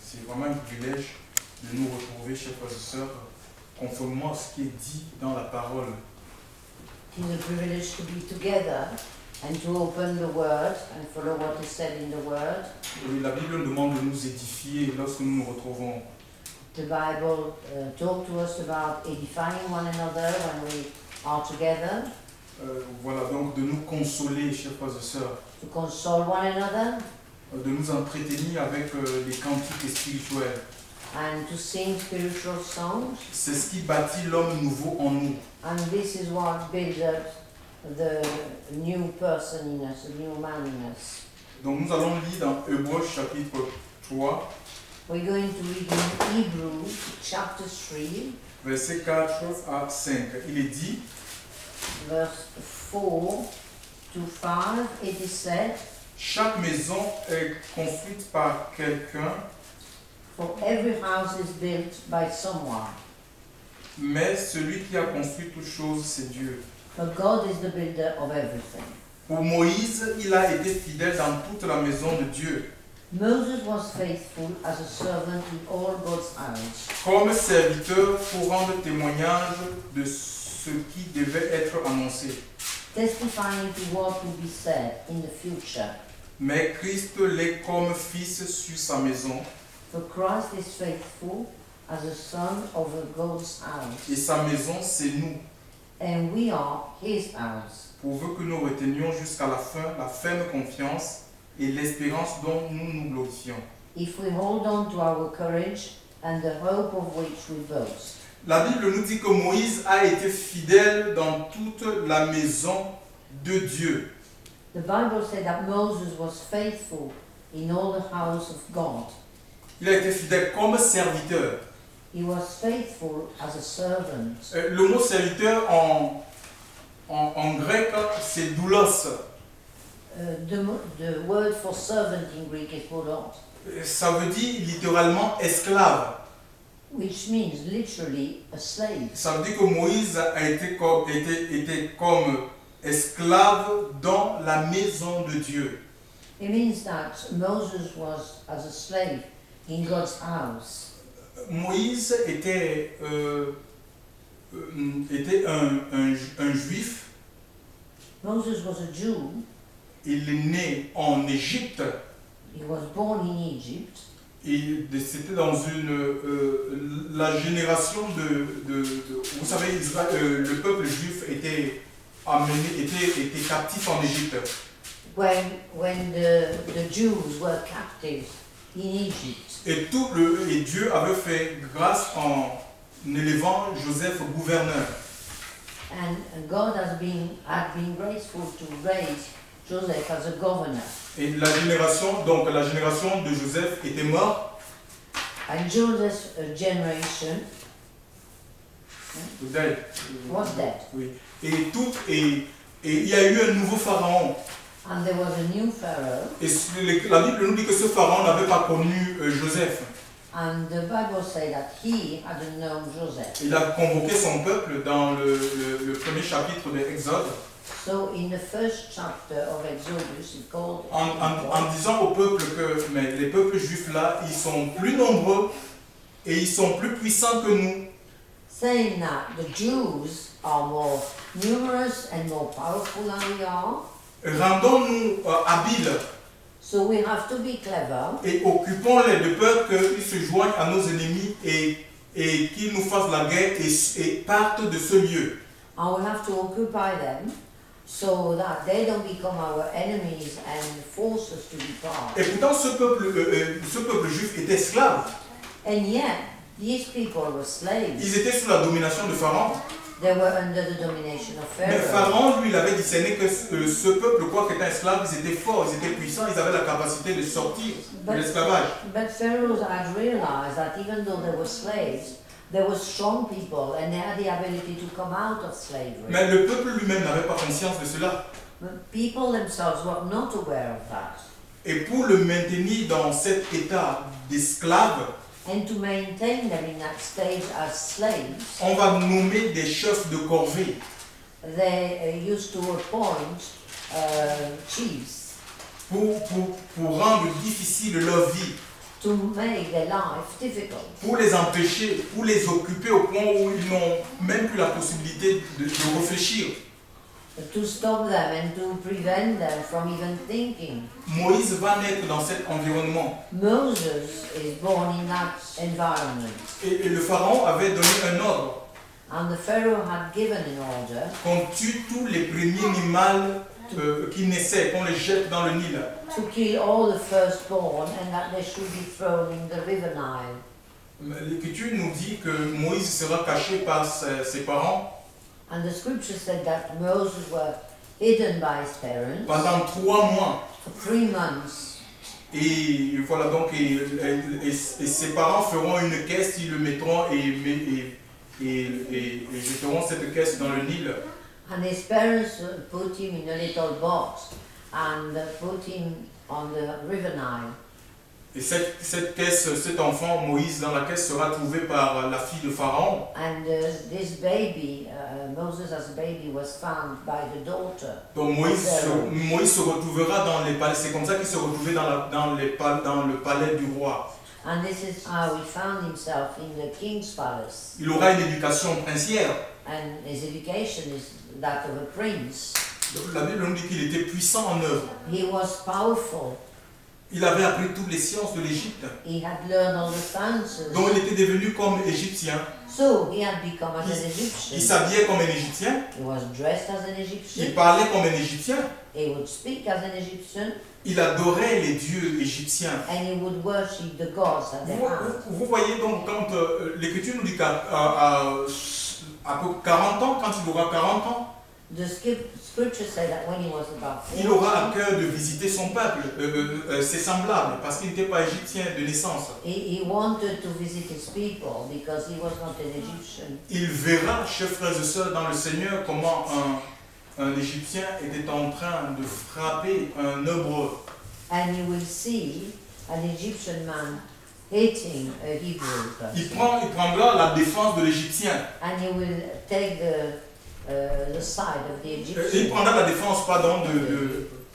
c'est vraiment un privilège de nous retrouver, chers frères et sœurs, conformément à ce qui est dit dans la parole. It is a privilege to be together and to open the Word and follow what is said in the Word. Et la Bible nous demande de nous édifier lorsque nous nous retrouvons. The Bible talks to us about edifying one another when we are together. Voilà, donc de nous consoler, chers frères et sœurs. To console one another. De nous entretenir avec les cantiques spirituels. And to sing spiritual songs. C'est ce qui bâtit l'homme nouveau en nous. And this is what builds up the new person in us, the new man in us. Donc nous allons lire dans Hébreux chapitre 3. We're going to read in Hebrews chapter 3. Versets 4 à 5. Il est dit, verse 4 to 5, it is said, chaque maison est construite par quelqu'un, for every house is built by someone, mais celui qui a construit toutes choses, c'est Dieu. but God is the builder of everything. Pour Moïse, il a été fidèle dans toute la maison de Dieu, Moses was faithful as a servant in all God's house, comme serviteur pour rendre témoignage de ce qui devait être annoncé. testifying to what will be said in the future. Mais Christ l'est comme fils sur sa maison, For Christ is faithful as a son over God's house, et sa maison, c'est nous, and we are his house, pourvu que nous retenions jusqu'à la fin la ferme confiance et l'espérance dont nous nous glorifions. if we hold on to our courage and the hope of which we boast. La Bible nous dit que Moïse a été fidèle dans toute la maison de Dieu. The Bible said that Moses was faithful in all the house of God. Il a été fidèle comme serviteur. He was faithful as a servant. Le mot serviteur en grec, c'est doulos. The word for servant in Greek is doulos, Ça veut dire littéralement esclave. which means literally a slave. Ça veut dire que Moïse a été comme esclave dans la maison de Dieu. It means that Moses was as a slave in God's house. Moïse était un juif. Moses was a Jew. Il est né en Égypte. He was born in Egypt. Et c'était dans la génération vous savez, le peuple juif était captif en Égypte. When the Jews were captives in Egypt. Et Dieu avait fait grâce en élevant Joseph gouverneur. And God had been graceful to raise Joseph as a governor. Et la génération de Joseph était morte. And Joseph's generation was dead. Oui. Et il y a eu un nouveau pharaon. And there was a new Pharaoh. Et la Bible nous dit que ce pharaon n'avait pas connu Joseph. And the Bible says that he hadn't known Joseph. Il a convoqué son peuple dans le premier chapitre de Exode. So in the first chapter of Exodus, it called En disant au peuple que mais les peuples juifs là, ils sont plus nombreux et ils sont plus puissants que nous. saying that the Jews are more numerous and more powerful than we are. Rendons-nous habiles So we have to be clever. et occupons-les de peur qu'ils se joignent à nos ennemis et qu'ils nous fassent la guerre et partent de ce lieu. And we have to occupy them so that they don't become our enemies and force us to depart. Et pourtant ce peuple juif était esclave. And yet, these people were slaves. Ils étaient sous la domination de Pharaon. They were under the domination of Mais Pharaoh. Pharaon, lui, il avait discerné que ce peuple, quoi qu'étant esclave, ils étaient forts, ils étaient puissants, ils avaient la capacité de sortir de l'esclavage. But Pharaoh had realized that even though they were slaves, there were strong people and they had the ability to come out of slavery. Mais le peuple lui-même n'avait pas conscience de cela. But people themselves were not aware of that. Et pour le maintenir dans cet état d'esclave, And to maintain them in that stage as slaves, on va nommer des chefs de corvée. they used to appoint chiefs pour rendre difficile leur vie. to make their life difficult. pour les empêcher, pour les occuper au point où ils n'ont même plus la possibilité de réfléchir. To stop them and to prevent them from even thinking. Moïse va naître dans cet environnement. Moses is born in that environment. Et le pharaon avait donné un ordre And the Pharaoh had given an order qu'on tue tous les premiers animaux qui naissaient, qu'on les jette dans le Nil. to kill all the firstborn and that they should be thrown in the river Nile. L'Écriture nous dit que Moïse sera caché par ses parents And the scripture said that Moses was hidden by his parents pendant 3 mois. for 3 months. Et voilà donc, et ses parents feront une caisse, ils le mettront et jetteront cette caisse dans le Nil. And his parents put him in a little box and put him on the river Nile. Et cette caisse, cet enfant, Moïse, dans la caisse sera trouvé par la fille de Pharaon. And this baby, Moses as a baby, was found by the daughter. Donc Moïse se retrouvera dans les palais. C'est comme ça qu'il se retrouvait dans le palais du roi. And this is how he found himself in the king's palace. Il aura une éducation princière. And his education is that of a prince. Donc, la Bible nous dit qu'il était puissant en œuvre. He was powerful. Il avait appris toutes les sciences de l'Égypte. He had learned all the sciences. Donc il était devenu comme Égyptien. So he had become as an Il Egyptian. s'habillait comme un Égyptien. He was dressed as an Il Egyptian. parlait comme un Égyptien. He would speak as an Egyptian. Il adorait les dieux égyptiens. And he would worship the gods that they had. Vous voyez donc quand l'Écriture nous dit qu'à peu 40 ans, quand il aura 40 ans, The scripture said that when he was about 40, il aura à cœur de visiter son peuple, ses semblables, parce qu'il n'était pas égyptien de naissance. he wanted to visit his people because he was not an Egyptian. Il verra, chers frères et sœurs, dans le Seigneur, comment un Égyptien était en train de frapper un Hébreu. And he will see an Egyptian man hating a Hebrew person. Il prendra la défense de l'Égyptien. And he will take the side of the Il Egyptian. prendra la défense, pardon,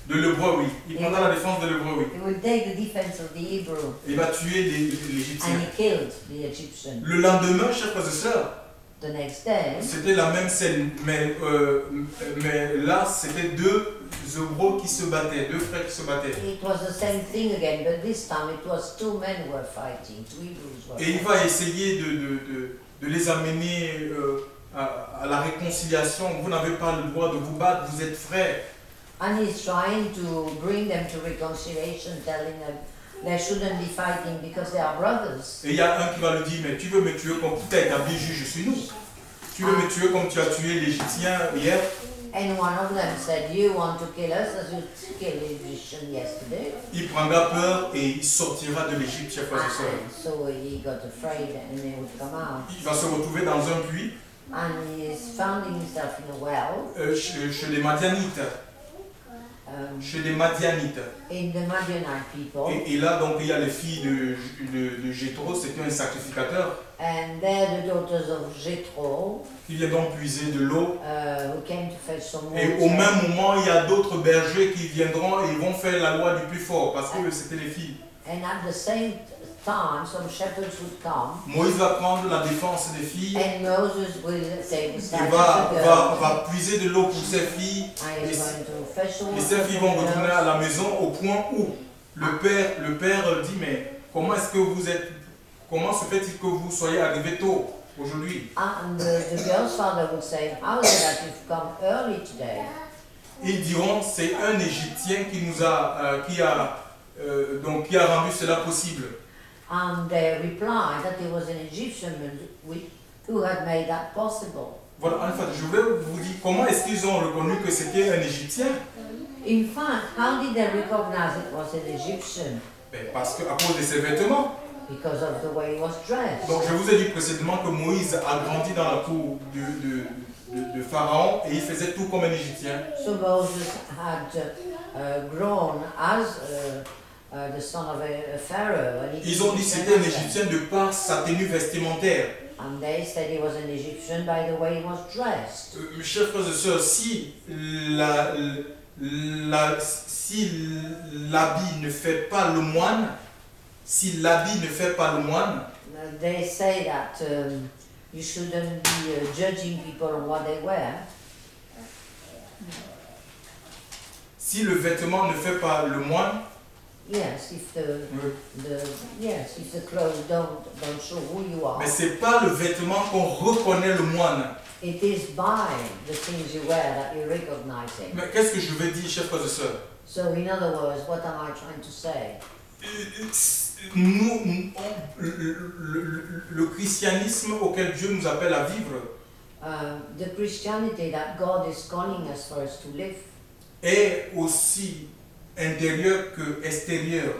de l'Hébreu, oui. Il prendra la défense de l'Hébreu, oui. He will take the defense of the Hebrew. Il va tuer And l'Égyptien. he killed the Egyptian. Le lendemain, chers frères et sœurs, The next day, c'était la même scène, mais là, c'était deux Hébreux qui se battaient, deux frères qui se battaient. it was the same thing again, but this time it was 2 men were fighting, 2 Hebrews were Et il fighting. va essayer de les amener à la réconciliation. Vous n'avez pas le droit de vous battre, vous êtes frères. And he's trying to bring them to reconciliation, telling them they shouldn't be fighting because they are brothers. Et il y a un qui va lui dire, mais tu veux me tuer comme tu as établi juge sur nous. Tu veux me tuer comme tu as tué l'Égyptien hier. And one of them said, you want to kill us as you killed the Egyptian yesterday? Il prendra peur et il sortira de l'Égypte, chers frères et sœurs. And so he got afraid and he would come out. Il va se retrouver dans un puits And he's found himself in a well chez les Madianites. Chez les Madianites. in the Midianite people. Et là, donc, il y a les filles de Jéthro, c'était un sacrificateur, And they're the daughters of Jethro, qui vient donc puiser de l'eau. who came to fetch some Et au water. même moment, il y a d'autres bergers qui viendront et ils vont faire la loi du plus fort, parce que c'était les filles. And at the same time, some shepherds would come. Moïse va prendre la défense des filles, And Moses will take the il side va, of the va, girls. va puiser de l'eau pour ses filles. And he's going to fetch the Et ces water filles from vont the retourner à girls. la maison au point où le père dit, mais comment est-ce que vous êtes, comment se fait-il que vous soyez arrivés tôt aujourd'hui? And the girl's father would say, how is it that you've come early today? Ils diront, c'est un Égyptien qui nous a, qui a rendu cela possible. And they replied that it was an Egyptian who had made that possible. Voilà, en fait, je vais vous dire comment est-ce qu'ils ont reconnu que c'était un Égyptien. In fact, how did they recognize it was an Egyptian? Ben, parce qu'à cause de ses vêtements. Because of the way he was dressed. Donc je vous ai dit précédemment que Moïse a grandi dans la cour de Pharaon et il faisait tout comme un Égyptien. So Moses had grown as the son of a pharaoh. And he Ils ont dit que c'était un Égyptien de par sa tenue vestimentaire. And they said he was an Egyptian by the way he was dressed. Mes chers frères et sœurs, si l'habit ne fait pas le moine, si l'habit ne fait pas le moine, They say that you shouldn't be judging people on what they wear. si le vêtement ne fait pas le moine, Yes, if the clothes don't show who you are. mais c'est pas le vêtement qu'on reconnaît le moine. It is by the things you wear that you recognize it. Mais qu'est-ce que je veux dire, chers frères et sœurs? So in other words, what am I trying to say? Le christianisme auquel Dieu nous appelle à vivre The Christianity that God is calling us for us to live est aussi intérieur que extérieur.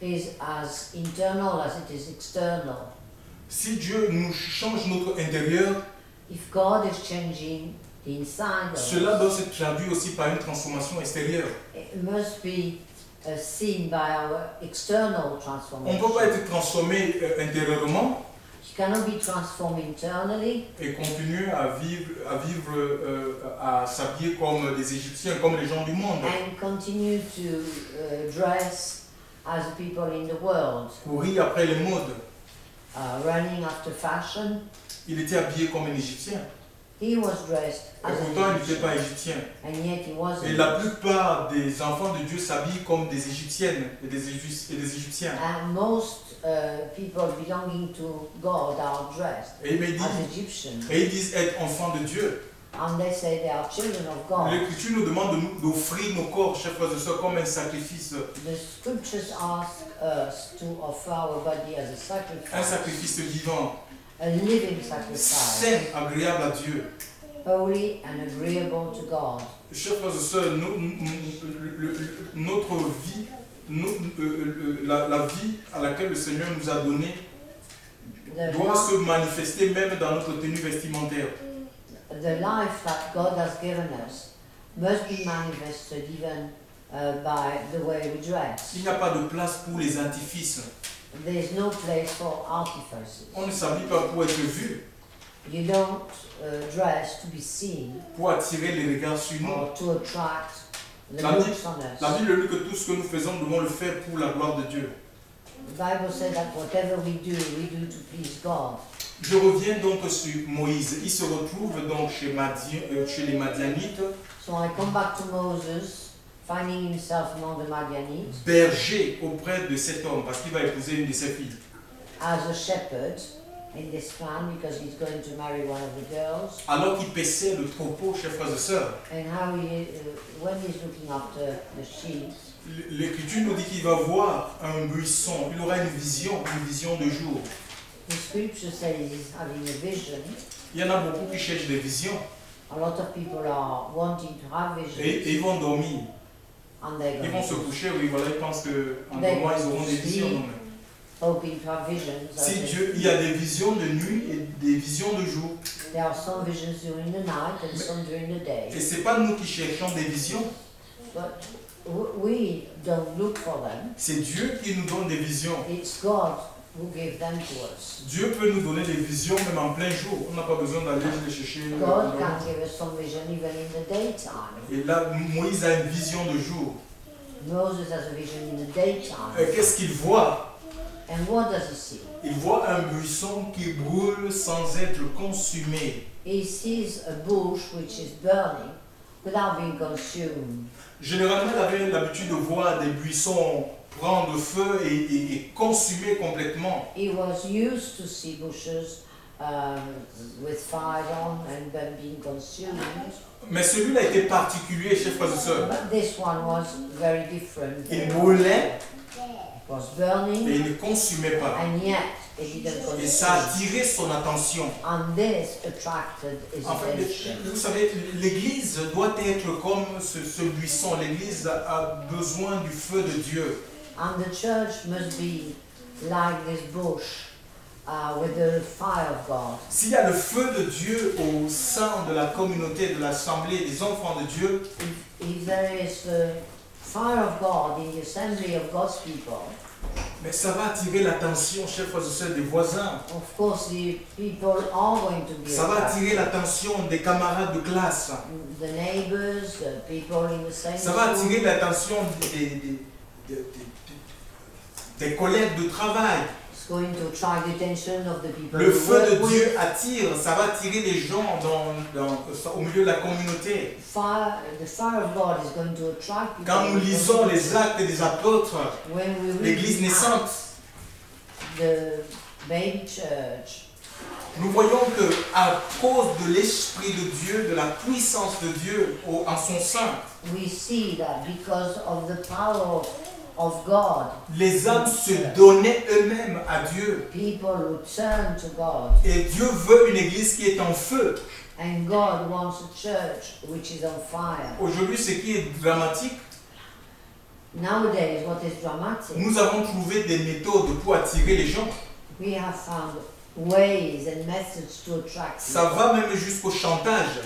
is as internal as it is external. Si Dieu nous change notre intérieur, If God is changing the inside of cela us, doit se traduire aussi par une transformation extérieure. it must be seen by our external On ne transformation. peut pas être transformé intérieurement You cannot be transformed internally et continuer à s'habiller comme des Égyptiens, comme les gens du monde, and continue to dress as people in the world, courir après les modes. running after fashion. Il était habillé comme un Égyptien, He was dressed et as pourtant an il n'était Egyptian, pas égyptien. and yet he Et wasn't. la plupart des enfants de Dieu s'habillent comme des Égyptiennes et des Égyptiens. And most people belonging to God are dressed Et il me dit, as Egyptians, et ils disent être enfants de Dieu. and they say they are children of God. L'Écriture nous demande d'offrir nos corps, chers frères et sœurs, comme un sacrifice. The scriptures ask us to offer our body as a Un sacrifice, sacrifice vivant, a living sacrifice, saint, agréable à Dieu. holy and agreeable to God. Chers frères et sœurs, notre vie, la vie à laquelle le Seigneur nous a donné The, doit li- se manifester même dans notre tenue vestimentaire. the life that God has given us must be manifested even by the way we dress. Il n'y a pas de place pour les artifices. There is no place for artifices. On ne s'habille pas pour être vu, You don't dress to be seen pour attirer les regards sur nous. or to attract the La looks on us. La Bible dit que tout ce que nous faisons, nous devons le faire pour la gloire de Dieu. The Bible says that whatever we do to please God. Je reviens donc sur Moïse. Il se retrouve donc chez les Madianites, So I come back to Moses, finding himself among the Madianites berger auprès de cet homme, parce qu'il va épouser une de ses filles. as a shepherd in this plan because he's going to marry one of the girls. Alors qu'il paissait le troupeau, chers frères et sœurs, And how when he's looking after the sheep, l'Écriture nous dit qu'il va voir un buisson. Il aura une vision de jour. the scripture says he's having a vision. Il y en a beaucoup qui cherchent des visions A lot of people are wanting to have et visions, ils vont dormir. and they're Ils vont se going coucher, oui, voilà, ils pensent qu'en dormant, ils auront des visions. Non, mais hoping to have visions. as si they Dieu, il y a des visions de nuit et des visions de jour. There are some visions during the night and some during the day, Et ce n'est pas nous qui cherchons des visions, but we don't look for them. c'est Dieu qui nous donne des visions. It's God who gave them to us. Dieu peut nous donner des visions même en plein jour. On n'a pas besoin d'aller les chercher. God can give us some vision even in the daytime. Et là, Moïse a une vision de jour. Moses has a vision in the daytime. Qu'est-ce qu'il voit? And what does he see? Il voit un buisson qui brûle sans être consumé. He sees a bush which is burning without being consumed. Généralement, il avait l'habitude de voir des buissons prendre feu et consumer complètement. He was used to see bushes with fire on and then being consumed. Mais celui-là était particulier, chers frères et sœurs. But this one was very different. Il brûlait It was et burning il ne consumait pas. and yet it didn't Et ça a consume. attiré son attention. And this attracted his En fait, attention. vous savez, l'Église doit être comme ce buisson. L'Église a besoin du feu de Dieu. And the church must be like this bush with the fire of God. S'il y a le feu de Dieu au sein de la communauté, de l'assemblée des enfants de Dieu, If there is the fire of God in the assembly of God's people, mais ça va attirer l'attention, chers frères et sœurs, des voisins. of course the people are going to be Ça va attirer attracted. l'attention des camarades de classe. The neighbors, the people in the same Ça va school. attirer l'attention des collègues de travail. It's going to attract the attention of the people Le who feu de work with. Dieu attire, ça va attirer les gens au milieu de la communauté. The fire of God is going to attract people. Quand nous lisons les actes des apôtres, When we read l'église naissante, the baby church, nous voyons que à cause de l'Esprit de Dieu, de la puissance de Dieu en son sein, we see that because of the power of God, les âmes se donnaient eux-mêmes à Dieu. people would turn to God. Et Dieu veut une église qui est en feu. And God wants a church which is on fire. Aujourd'hui, ce qui est dramatique, Nowadays, what is dramatic, nous avons trouvé des méthodes pour attirer les gens. we have found ways and methods to attract Ça people. va même jusqu'au chantage.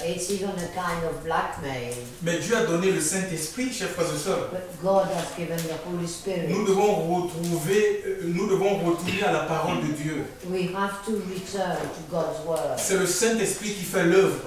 It's even a kind of blackmail. Mais Dieu a donné le Saint-Esprit, chers frères et sœurs. But God has given the Holy Spirit. Nous devons retourner à la parole de Dieu. We have to return to God's word. C'est le Saint-Esprit qui fait l'œuvre.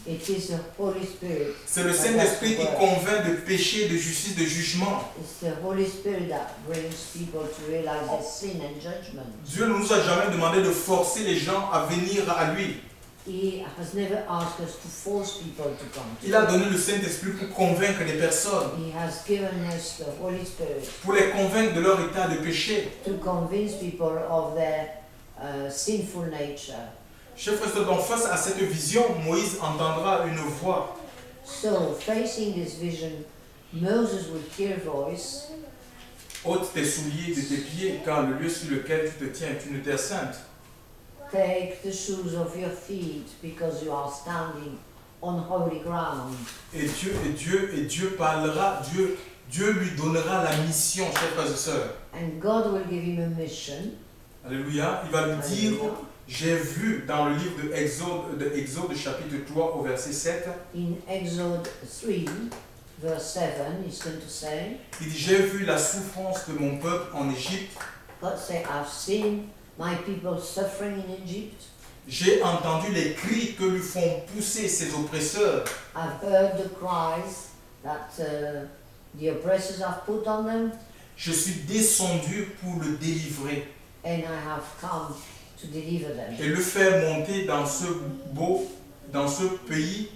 It is the Holy Spirit. C'est le Saint-Esprit qui convainc de péché, de justice, de jugement. It's the Holy Spirit that brings people to realize their sin and judgment. Dieu ne nous a jamais demandé de forcer les gens à venir à lui. He has never asked us to force people to come. Il a donné le Saint-Esprit pour convaincre les personnes, He has given us the Holy Spirit pour les convaincre de leur état de péché. to convince people of their sinful nature. Chers frères et sœurs, donc face à cette vision, Moïse entendra une voix. So, facing this vision, Moses will hear a voice. Ôte tes souliers de tes pieds, car le lieu sur lequel tu te tiens est une terre sainte. Take the shoes off your feet because you are standing on holy ground. Et Dieu parlera, Dieu lui donnera la mission, chers frères et sœurs. And God will give him a mission. Alléluia. Il va lui dire, Alléluia. j'ai vu dans le livre de Exode chapitre 3 au verset 7, In Exodus 3, verse 7, he's going to say, il dit, j'ai vu la souffrance de mon peuple en Égypte, God say, I've seen my people suffering in Egypt. j'ai entendu les cris que lui font pousser ses oppresseurs. I've heard the cries that the oppressors have put on them, Je suis descendu pour le délivrer and I have come to deliver them. et le faire monter dans ce beau pays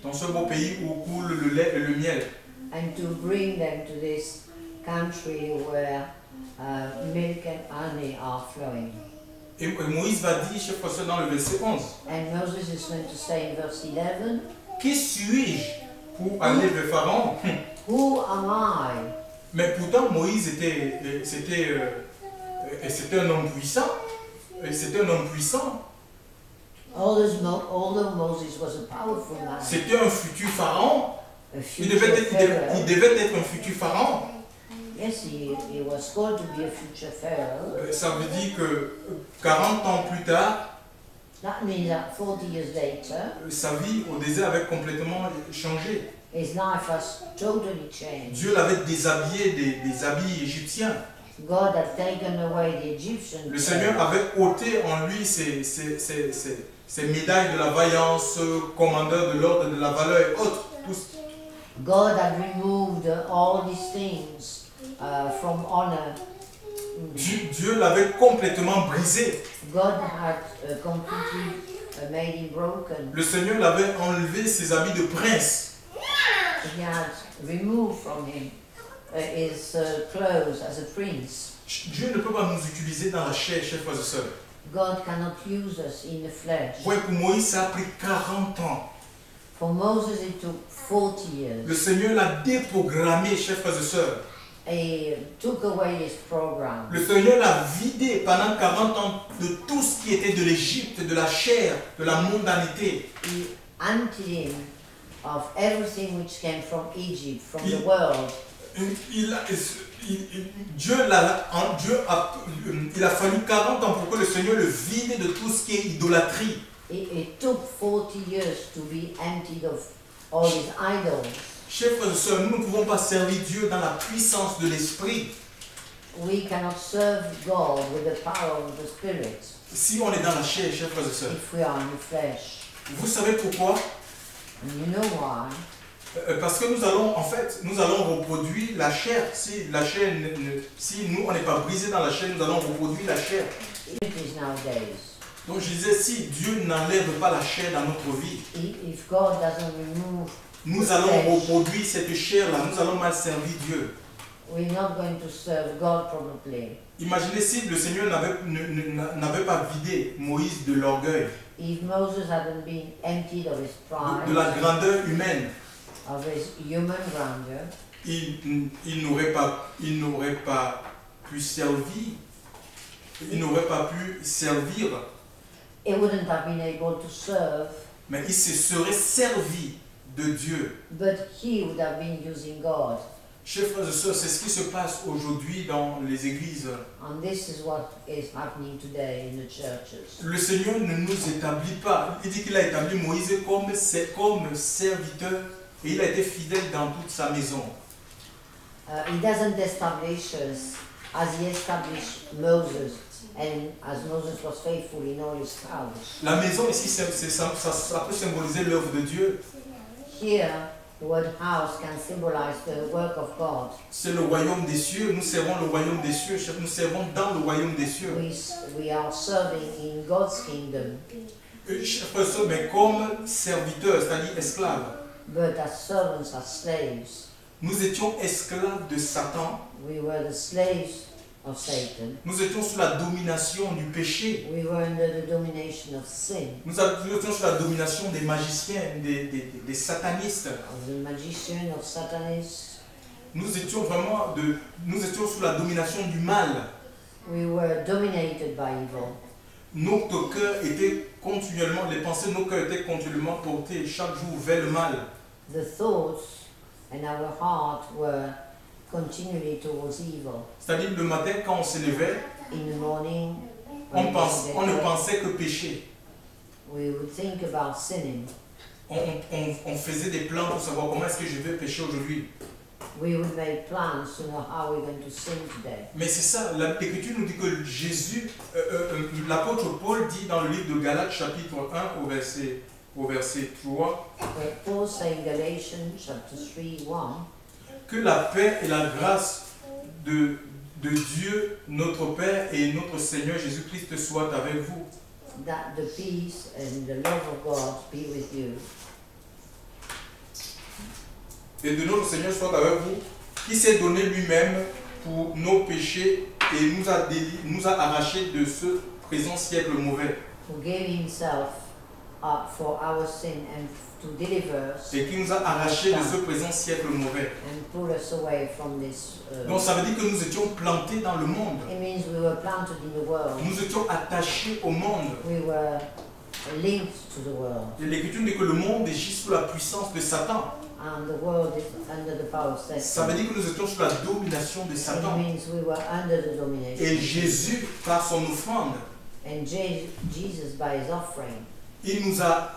où coule le lait et le miel. And to bring them to this country where milk and honey are flowing. Et Moïse va dire, chers frères et sœurs, dans le verset 11, And Moses is going to say in verse 11, qui suis-je pour aller vers Pharaon? who am I? Mais pourtant, Moïse c'était un homme puissant. C'était un homme puissant. Although Moses was a powerful man, C'était un futur pharaon. a Il future devait pharaoh. être un futur pharaon. Yes, he was called to be a future pharaoh. Ça veut dire que 40 ans plus tard, That means that 40 years later, sa vie au désert avait complètement changé. his life has totally changed. Dieu l'avait déshabillé des habits égyptiens. God had taken away the Egyptian Le Seigneur clothes. avait ôté en lui ses médailles de la vaillance, commandeur de l'ordre, de la valeur et autres. Tous. God had removed all these things from honor. Dieu l'avait complètement brisé. God had completely made him broken. Le Seigneur l'avait enlevé ses habits de prince. He had removed from him his clothes as a prince. Dieu ne peut pas nous utiliser dans la chair, chers frères et sœurs. God cannot use us in the flesh. Ouais, pour Moïse, ça a pris 40 ans. For Moses it took 40 years. Le Seigneur l'a déprogrammé, chers frères et sœurs. He took away his program. Le Seigneur l'a vidé pendant 40 ans de tout ce qui était de l'Égypte, de la chair, de la mondanité. He emptied him of everything which came from Egypt, from the world. Il a fallu 40 ans pour que le Seigneur le vide de tout ce qui est idolâtrie. It took 40 years to be emptied of all his idols. Chers frères et sœurs, nous ne pouvons pas servir Dieu dans la puissance de l'Esprit We cannot serve God with the power of the Spirit si on est dans la chair, chers frères et sœurs. if we are in the flesh. Vous savez pourquoi? And you know why? Parce que nous allons, en fait, nous allons reproduire la chair. Si la chair, si nous, on n'est pas brisé dans la chair, nous allons reproduire la chair. It is nowadays. Donc je disais, si Dieu n'enlève pas la chair dans notre vie, If God doesn't remove nous allons reproduire cette chair-là, nous allons mal servir Dieu. we're not going to serve God probably. Imaginez si le Seigneur n'avait pas vidé Moïse de l'orgueil, If Moses hadn't been emptied of his de la pride, grandeur humaine, of his human grandeur, il n'aurait pas pu servir. Il n'aurait pas pu servir, he wouldn't have been able to serve, mais il se serait servi de Dieu. but he would have been using God. Chers frères et sœurs, c'est ce qui se passe aujourd'hui dans les églises. And this is what is happening today in the churches. Le Seigneur ne nous établit pas. Il dit qu'il a établi Moïse comme serviteur et il a été fidèle dans toute sa maison. He doesn't establish us as he established Moses, and as Moses was faithful in all his house. La maison ici, ça peut symboliser l'œuvre de Dieu. Here, the word house can symbolize the work of God. C'est le royaume des cieux. Nous servons le royaume des cieux. Nous servons dans le royaume des cieux. We are serving in God's kingdom, Chers frères et sœurs, mais comme serviteurs, c'est-à-dire esclaves. but as servants, as slaves. Nous étions esclaves de Satan. We were the slaves of Satan. Nous étions sous la domination du péché. We were under the domination of sin, Nous étions sous la domination des magiciens, des satanistes. of the magician, of Satanists. Nous étions sous la domination du mal. We were dominated by evil. Notre cœur était continuellement, les pensées de nos cœurs étaient continuellement portées chaque jour vers le mal. The thoughts and our heart were continually towards evil. C'est-à-dire le matin quand on se levait, In the morning, on when we ne get up, pensait que pécher. we would think about sinning. On faisait des plans pour savoir comment est-ce que je vais pécher aujourd'hui. We would make plans to know how we're going to sin today. Mais c'est ça, l'Écriture nous dit que Jésus, l'apôtre Paul dit dans le livre de Galates chapitre 1 au verset 3, But Paul saying in Galatians chapter 3:1, que la paix et la grâce de Dieu, notre Père et notre Seigneur Jésus-Christ soient avec vous. that the peace and the love of God be with you, Et de notre Seigneur soit avec vous, qui s'est donné lui-même pour nos péchés et nous a arrachés de ce présent siècle mauvais. who gave himself up for our sin and to deliver us Et qui nous a arrachés de ce présent siècle mauvais. and pull us away from this. Donc ça veut dire que nous étions plantés dans le monde. It means we were planted in the world. Nous étions attachés au monde. We were linked to the world, Et l'Écriture dit que le monde agit sous la puissance de Satan. and the world is under the power of Ça Satan. veut dire que nous étions sous la domination de It Satan. means we were under the domination. Et Jésus, par son offrande, And Jesus, by his offering, il nous a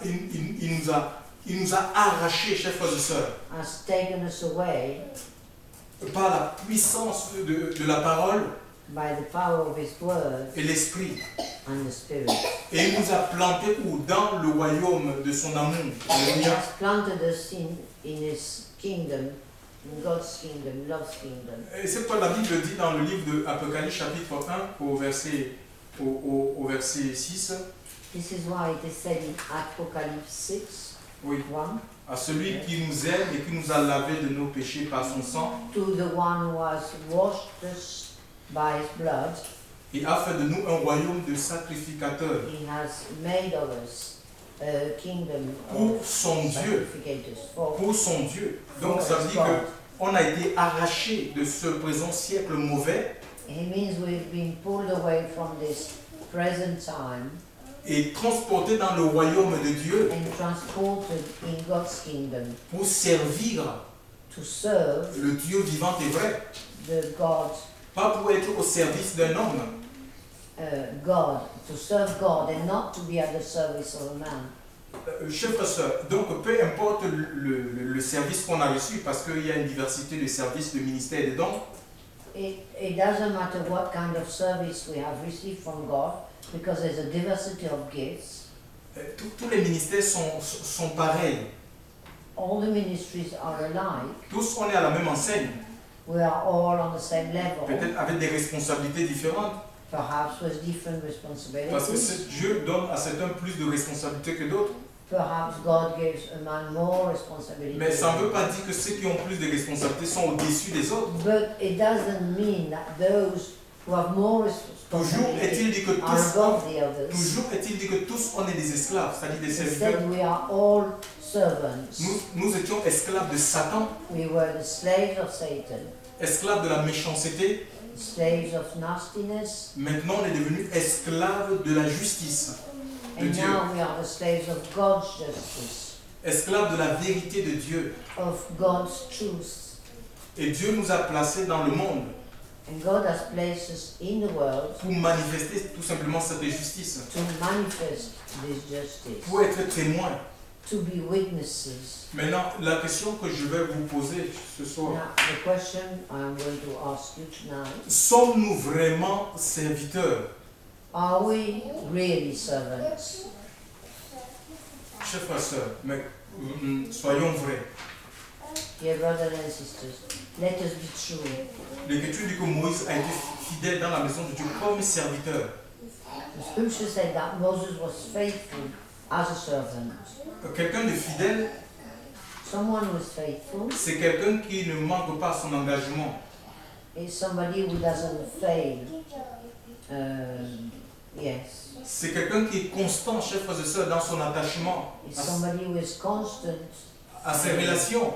arrachés, chers frères et sœurs, has taken us away par la puissance de la parole by the power of his word et l'esprit. and the spirit. Et il nous a plantés dans le royaume de son amour. He Alléluia. has planted us in his kingdom, in God's kingdom, love's kingdom. Et c'est pourquoi la Bible dit dans le livre de Apocalypse chapitre 1 au verset 6, This is why it is said in Apocalypse 6, oui, 1, à celui qui nous aime et qui nous a lavé de nos péchés par son sang to the one who has washed us by his blood, et a fait de nous un royaume de sacrificateurs he has made of us a kingdom pour of son Dieu. sacrificators. For Pour son Dieu. Donc ça veut dire qu'on a été arraché de ce présent siècle mauvais it means we've been pulled away from this present time et transporté dans le royaume de Dieu and transported in God's kingdom pour servir to serve le Dieu vivant et vrai, the God, pas pour être au service d'un homme. to serve God and not to be at the service of a man. Chers frères et sœurs, donc peu importe le service qu'on a reçu, parce qu'il y a une diversité de services, de ministères et de dons, It doesn't matter what kind of service we have received from God, because there's a diversity of gifts. tous les ministères sont pareils. all the ministries are alike. Tous, on est à la même enseigne, We are all on the same level, peut-être avec des responsabilités différentes. perhaps with different Parce que responsibilities. Dieu donne à certains plus de responsabilités que d'autres. Perhaps God gives a man more responsibility. Mais ça ne veut pas dire que ceux qui ont plus de responsabilités sont au-dessus des autres. But it doesn't mean that those who have more Toujours est-il responsibility dit que are tous, above the others. toujours est-il dit que tous on est des esclaves, c'est-à-dire des serviteurs. Instead, we are all servants. Nous étions esclaves de Satan, We were the slaves of Satan, esclaves de la méchanceté. slaves of nastiness, Maintenant, on est devenus esclaves de la justice de and Dieu, now we are the slaves of God's justice, esclaves de la vérité de Dieu. of God's truth. Et Dieu nous a placés dans le monde And God has placed us in the world pour manifester tout simplement cette justice, to manifest this justice, pour être témoins. to be witnesses. Maintenant, la question que je vais vous poser ce soir, Now, the question I'm going to ask you tonight, sommes-nous vraiment serviteurs? are we really servants? Chers frères et sœurs, mais soyons vrais. Dear brothers and sisters, let us be true. L'Écriture dit que Moïse a été fidèle dans la maison de Dieu comme serviteur. The scripture said that Moses was faithful as a servant. Quelqu'un de fidèle, Someone who is faithful c'est quelqu'un qui ne manque pas à son engagement. is somebody who doesn't fail. Yes. C'est quelqu'un qui est constant, chers frères et sœurs, dans son attachement It's somebody who is constant à ses relations.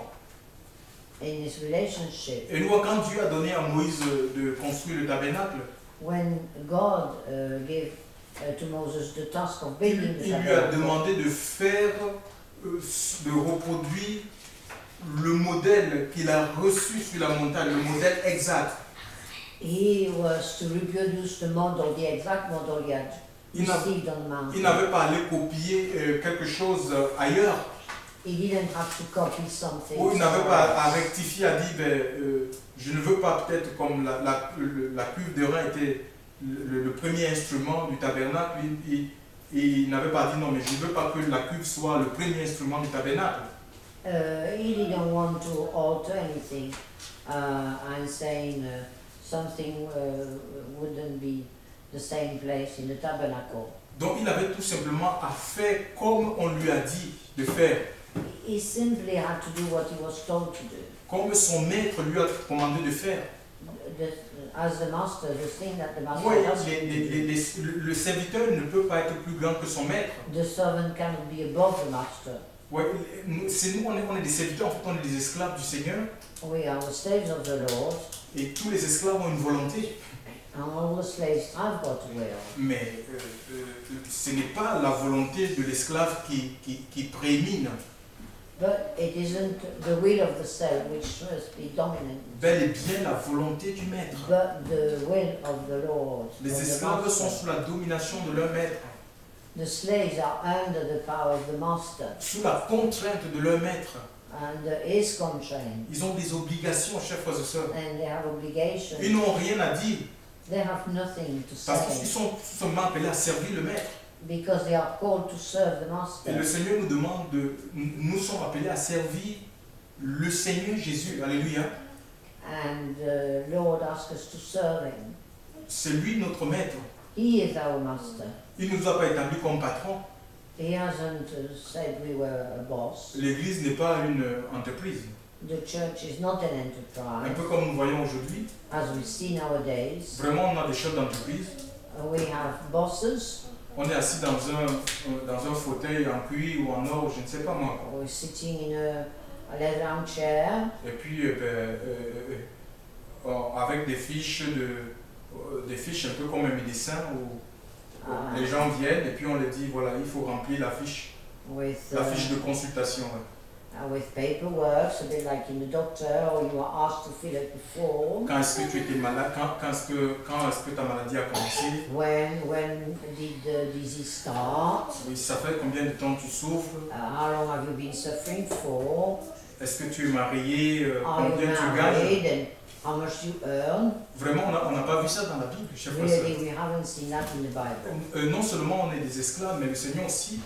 in his relationship. Et nous, quand Dieu a donné à Moïse de construire le tabernacle, When God gave to Moses the task of building the il lui a tabernacle, demandé de faire, de reproduire le modèle qu'il a reçu sur la montagne, le modèle exact. he was to reproduce the model, the exact model he had Il n'a- received on the mountain. Il n'avait pas à aller copier quelque chose ailleurs, He didn't have to copy something. ou il n'avait somewhere pas à else. rectifier, à dire je ne veux pas peut-être comme la cuve de rein était le premier instrument du tabernacle, il n'avait pas dit non, mais je ne veux pas que la cuve soit le premier instrument du tabernacle. He didn't want to alter anything and saying something wouldn't be the same place in the tabernacle. Donc il avait tout simplement à faire comme on lui a dit de faire, He simply had to do what he was told to do. comme son maître lui a commandé de faire. As the master, the thing that the master Ouais, has to do. le serviteur ne peut pas être plus grand que son maître. The servant cannot be above the master. Ouais, c'est nous, on est des serviteurs, en fait, on est des esclaves du Seigneur. We are the slaves of the Lord, Et tous les esclaves ont une volonté. and all the slaves have got a will. Mais ce n'est pas la volonté de l'esclave qui prémine. But it isn't the will of the slave which must be dominant, Bel et bien la volonté du maître. but the will of the Lord. Les of the esclaves sont master. sous la domination de leur maître, The slaves are under the power of the master, sous la contrainte de leur maître. under his constraint, Ils ont des obligations, chers frères et sœurs. and they have obligations. Ils n'ont rien à dire They have nothing to parce qu'ils say, sont seulement appelés à servir le maître. because they are called to serve the Et le master. Seigneur nous demande nous sommes appelés à servir le Seigneur Jésus. Alléluia. And the Lord asks us to serve him. C'est lui notre maître. He is our master. Il ne nous a pas établis comme patron. He hasn't said we were a boss. L'Église n'est pas une entreprise. The church is not an Un enterprise, peu comme nous voyons aujourd'hui. as we see nowadays. Vraiment, on a des chefs d'entreprise. We have bosses. On est assis dans un fauteuil en cuir ou en or, je ne sais pas moi. We're sitting in a leather armchair Et puis, avec des fiches un peu comme un médecin où les gens viennent et puis on leur dit voilà, il faut remplir la fiche with de consultation. with paperwork, a bit like in the doctor, or you are asked to fill out the form. Quand est-ce que tu étais malade? Quand est-ce que ta maladie a commencé? When did the disease start? Oui, ça fait combien de temps tu souffres? How long have you been suffering for? Est-ce que tu es marié? Are you Combien tu gagnes? married? And how much you earn. Vraiment, on n'a pas vu ça dans la Bible, chers frères et sœurs. Really, we haven't seen that in the Bible. Non seulement on est des esclaves, mais le Seigneur aussi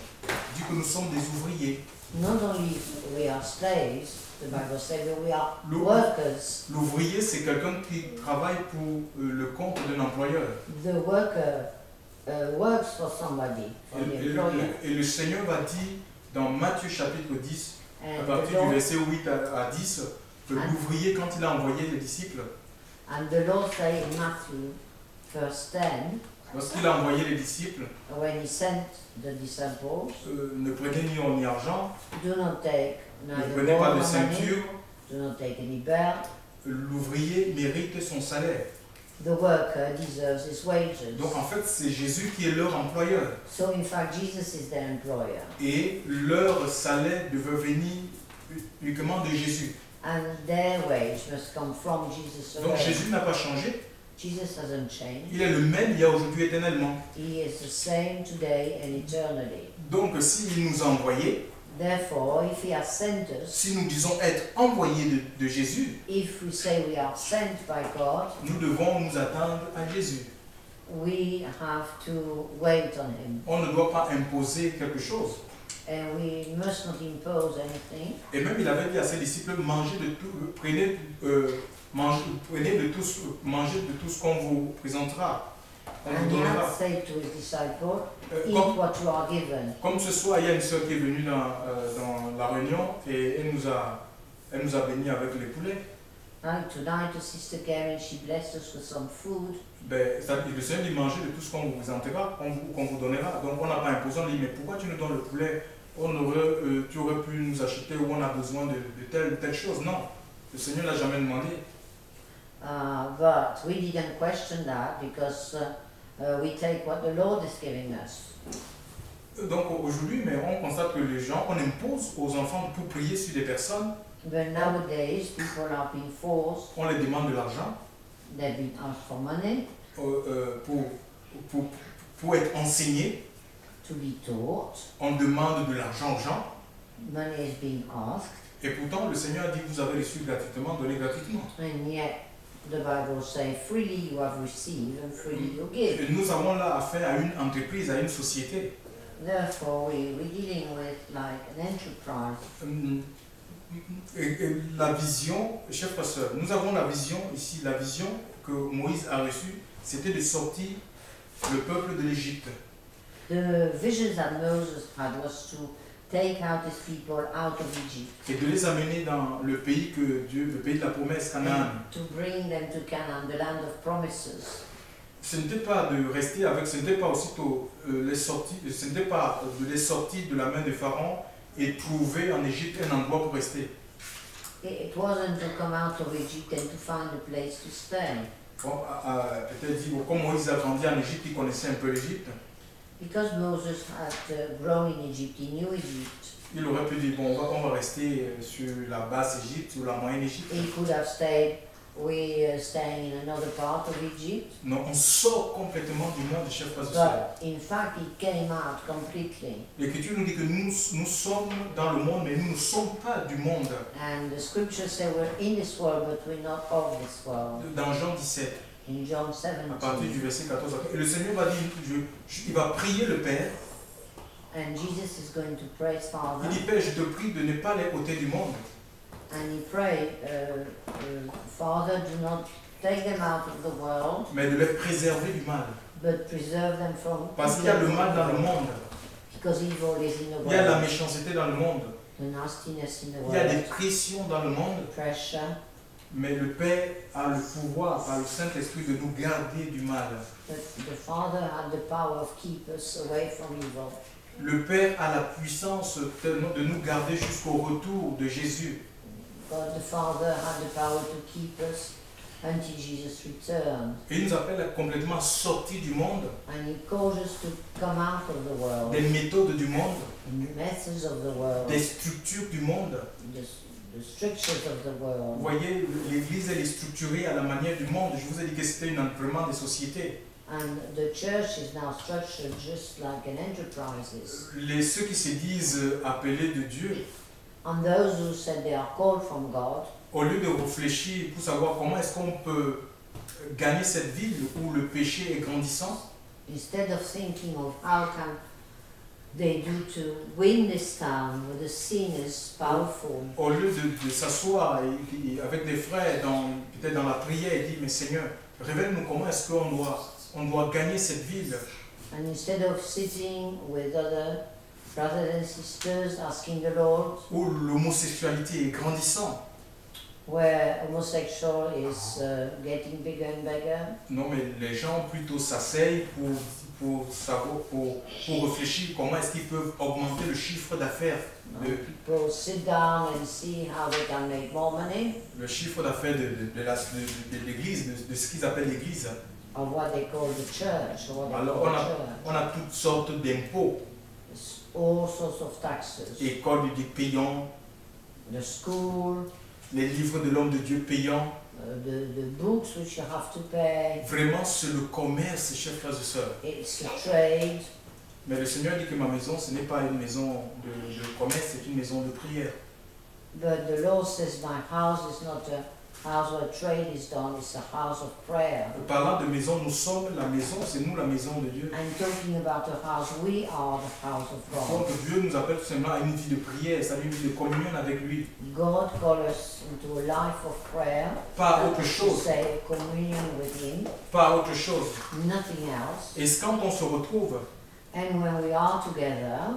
dit que nous sommes des ouvriers. Not only we are slaves, the Bible says, but we are L'ouvrier. workers. L'ouvrier, c'est quelqu'un qui travaille pour le compte d'un employeur. The worker works for somebody, for the employer. Et le Seigneur va dire dans Matthieu chapitre 10, à And the partir du Lord, verset 8 à 10, que l'ouvrier, quand il a envoyé les disciples, and the Lord say in Matthew, verse 10, lorsqu'il a envoyé les disciples, when he sent the disciples, ne prenez ni or ni argent, do not take ne neither prenez pas gold de nor money, ceinture, do not take any belt. l'ouvrier mérite son salaire. The worker deserves his wages. Donc en fait, c'est Jésus qui est leur employeur. So in fact, Jesus is their employer. Et leur salaire devait venir uniquement de Jésus. And their wage must come from Jesus Donc alone. Jésus n'a pas changé. Jesus hasn't changed. Il est le même il y a aujourd'hui éternellement. He is the same today and eternally. Donc s'il nous a envoyés, Therefore, if he has sent us, si nous disons être envoyés de Jésus, if we say we are sent by God, nous devons nous attendre à Jésus. we have to wait on him. On ne doit pas imposer quelque chose. And we must not impose anything. Et même il avait dit à ses disciples, mangez de tout, prenez de tout ce qu'on vous présentera. On And vous he donnera. had said to his disciples, eat Comme, what you are given. comme ce soir, il y a une sœur qui est venue dans la réunion et elle nous a bénis avec les poulets. Like tonight, a sister came and she blessed us with some food. Ben, le Seigneur dit manger de tout ce qu'on vous présentera, qu'on vous donnera. Donc on n'a pas imposé, on dit mais pourquoi tu nous donnes le poulet? Tu aurais pu nous acheter ou on a besoin de telle ou telle chose. Non, le Seigneur ne l'a jamais demandé. But we didn't question that because we take what the Lord is giving us. Donc aujourd'hui, mais on constate que les gens, on impose aux enfants pour prier sur des personnes, But nowadays, people are being forced, on les demande de l'argent they've been asked for money pour être enseignés, to be taught, on demande de l'argent aux gens, money is being asked, et pourtant le Seigneur a dit vous avez reçu gratuitement, donnez gratuitement. and yet the Bible says freely you have received and freely you give. Et nous avons là affaire à une entreprise, à une société. Therefore, we're dealing with like an enterprise. Et la vision, chers frères et sœurs, nous avons la vision ici, la vision que Moïse a reçue, c'était de sortir le peuple de l'Égypte. The vision that Moses had was to take out his people out of Egypt, Et de les amener dans le pays que Dieu, le pays de la promesse, Canaan. to bring them to Canaan, the land of promises. Ce n'était pas de rester avec, ce n'était pas aussitôt les sorties, ce n'était pas de les sortir de la main de Pharaon et trouver en Égypte un endroit pour rester. It wasn't to come out of Egypt and to find a place to stay. Bon, peut-être dit, bon, comme Moïse a grandi en Égypte, il connaissait un peu l'Égypte. Because Moses had grown in Egypt, he knew Egypt. Il aurait pu dire, bon, on va rester sur la basse Égypte, sur la moyenne Égypte. He could have stayed, we're staying in another part of Egypt. Non, on sort complètement du monde, chers frères et sœurs. But in fact, he came out completely. L'Écriture nous dit que nous sommes dans le monde, mais nous ne sommes pas du monde. And the scriptures say we're in this world, but we're not of this world. Dans Jean 17, In John à partir 17. du verset 14, et le Seigneur va dire, il va prier le Père. And Jesus is going to pray his Father. Il dit, Père, je te prie de ne pas les ôter du monde, And he prayed, Father, do not take them out of the world, mais de les préserver du mal. but preserve them from Parce qu'il y a le mal dans le monde, because evil is in the il y a la world. méchanceté dans le monde, The nastiness in the il y a des world, pressions dans le monde, pressure. mais le Père a le pouvoir, par le Saint-Esprit, de nous garder du mal. But the Father had the power of keep us away from evil. Le Père a la puissance de nous garder jusqu'au retour de Jésus. God the Father had the power to keep us until Jesus returned. Et il nous appelle à complètement sortir du monde, And he calls us to come out of the world, des méthodes du monde, the methods of the world, des structures du monde. the strictures of the Vous world. voyez, l'Église, elle est structurée à la manière du monde. Je vous ai dit que c'était vraiment des sociétés. And the church is now structured just like an enterprise is. Ceux qui se disent appelés de Dieu, And those who said they are called from God, au lieu de réfléchir pour savoir comment est-ce qu'on peut gagner cette ville où le péché est grandissant, instead of thinking of how can they do to win this town where the sin is powerful, au lieu de s'asseoir avec des frères peut-être dans la prière et dire mais Seigneur, révèle-nous comment est-ce on doit gagner cette ville. and instead of sitting with other brothers and sisters asking the Lord, Où l'homosexualité est grandissante. where homosexual is getting bigger and bigger, Non, mais les gens plutôt s'asseyent pour réfléchir comment est-ce qu'ils peuvent augmenter le chiffre d'affaires. people sit down and see how they can make more money, Le chiffre d'affaires de l'église, de ce qu'ils appellent l'église. or what they call the church, or what they Alors call the church. on a toutes sortes d'impôts, All sorts of taxes. écoles des payants, The school, les livres de l'homme de Dieu payants. the books which you have to pay, Vraiment, c'est le commerce, chers frères et sœurs. it's the trade. Mais le Seigneur dit que ma maison, ce n'est pas une maison de commerce, c'est une maison de prière. But the Lord says, my house is not a house where trade is done, it's a house of prayer. Parlant de maison, nous sommes la maison, c'est nous la maison de Dieu. And talking about a house, we are the house of Donc God. Dieu nous appelle tout simplement à une vie de prière, c'est-à-dire une vie de communion avec lui. God calls us into a life of prayer, Pas autre to chose, say communion with Him, pas autre chose. nothing else. Et quand on se retrouve, And when we are together,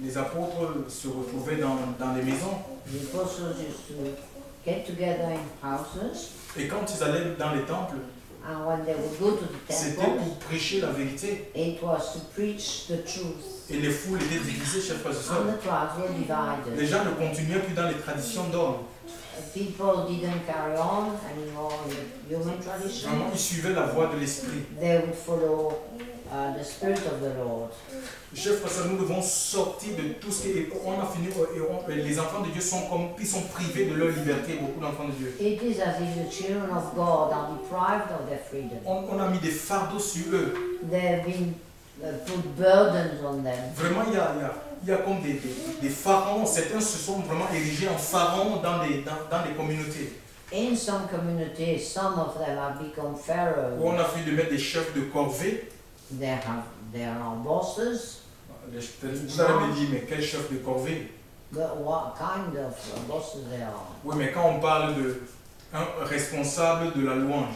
les apôtres se retrouvaient dans les maisons. the apostles used to get together in houses, Et quand ils allaient dans les temples, and when they would go to the c'était temple, pour prêcher la vérité. it was to preach the truth. Et les foules étaient divisées, chers frères et sœurs. And the crowds were Les divided. gens ne continuaient plus dans les traditions d'hommes. People didn't carry on anymore in the human Vraiment, tradition. ils suivaient la voie de l'Esprit. They would follow the Spirit of the Lord. Chers frères et sœurs, nous devons sortir de tout ce qui on a fini. Les enfants de Dieu ils sont privés de leur liberté, beaucoup d'enfants de Dieu. It is as if the children of God are deprived of their freedom. On a mis des fardeaux sur eux. They have been put burdens on them. Vraiment, il y a comme des pharaons. Certains se sont vraiment érigés en pharaons dans les communautés. In some communities, some of them have become Où pharaohs. on a fait de mettre des chefs de corvée. There are bosses, Vous allez me dire, mais quel chef de corvée? but what kind of bosses they are? Oui, mais quand on parle d'un responsable de la louange,